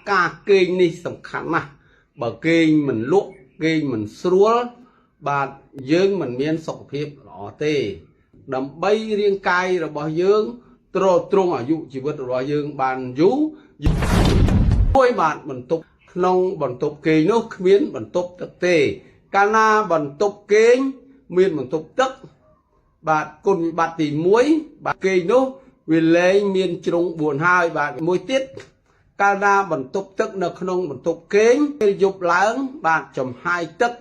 Cả kênh này tầm khăn mà bởi kênh mình lúc kênh mình srua bạn dương mình miên sọc hiệp đó tê đầm bay riêng cay rồi bỏ dương trô trung ở dụ chỉ vượt rồi dương bàn dú đôi bạn bẩn tục nông bẩn tục kênh nó miên bẩn tục thực tê cana bẩn tục kênh miên bẩn tục tức bạn cùng bạn tỉ muối bạn kênh nó vì lấy miên trung buồn hai bạn muối tiết Canada bẩn tục tức nó không bẩn tục kênh dục lãng bạn chấm hai tức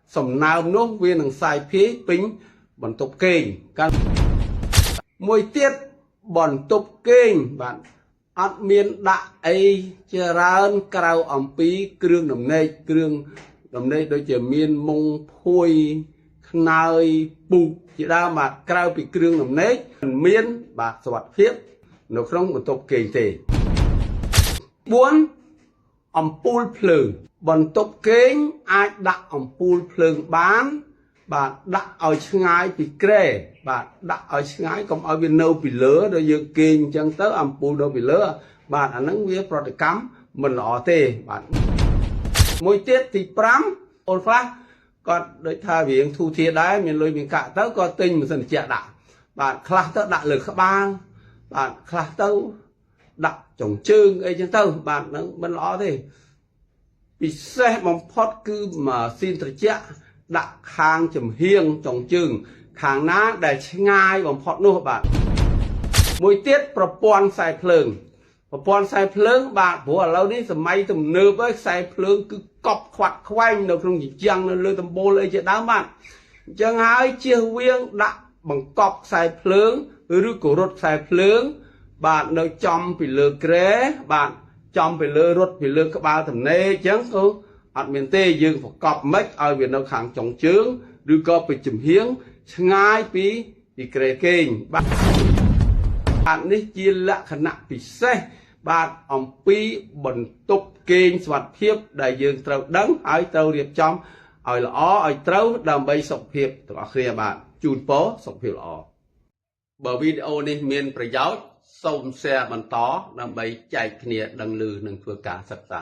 sầm nào nó viên đằng sai phía pính bẩn tục kênh muối tiết bẩn tục kênh bạn ăn miên đại ấy chờ ra ơn cao ẩm phí kương đầm này đôi chờ miên mông phôi nơi bù chỉ ra mà cao bị kương đầm này miên bạc soạt phiếp nó không bẩn tục kênh thì 4. អំពូលភ្លើងបន្ទប់គេងអាចដាក់អំពូលភ្លើងបានបាទដាក់ឲ្យឆ្ងាយពីក្រែបាទដាក់ឲ្យឆ្ងាយកុំឲ្យវានៅពីលើដល់យើងគេងអញ្ចឹងទៅអំពូលនៅពីលើបាទអាហ្នឹងវាប្រតិកម្មមិនល្អទេបាទមួយទៀតទី 5 អូនខ្លះគាត់ដូចថារៀងធូធាដែរមានលុយមានកាក់ទៅក៏ទិញម៉ាស៊ីនត្រជាក់ដាក់បាទខ្លះទៅដាក់លើក្បាលបាទខ្លះទៅដាក់ចុងជើងអីចឹងទៅបាទហ្នឹងមិនល្អទេពិសេសបំផុតគឺម៉ាស៊ីនត្រជាក់ដាក់ខាងចំហៀងចុងជើងខាងណាដែលឆ្ងាយបំផុតនោះបាទមួយទៀតប្រព័ន្ធខ្សែភ្លើងបាទព្រោះឥឡូវនេះសម័យទំនើបហើយខ្សែភ្លើងគឺកប់ខ្វាត់ខ្វែងនៅក្នុងជញ្ជាំងនៅលើដំបូលអីជាដើមបាទអញ្ចឹងហើយជៀសវាងដាក់បង្កប់ខ្សែភ្លើងឬក៏រត់ខ្សែភ្លើងបាទនៅចំពីលើក្រែបាទចំពីលើរត់ពីលើក្បាលទំនេរអញ្ចឹងគឺអត់មានទេយើងប្រកបមិនឲ្យវានៅខាងចុងជើងឬក៏ពីចំហៀងឆ្ងាយពីក្រែគេងបាទនេះជាលក្ខណៈពិសេសបាទអំពីបន្ទប់គេងសុវត្ថិភាពដែលយើងត្រូវដឹងហើយត្រូវរៀបចំឲ្យល្អឲ្យត្រូវដើម្បីសុខភាពទាំងអស់គ្នាបាទជូនពរសុខភាពល្អបើវីដេអូនេះមានប្រយោជន៍សូម share បន្តដើម្បីចែកគ្នាដឹងឮនិងធ្វើការសិក្សា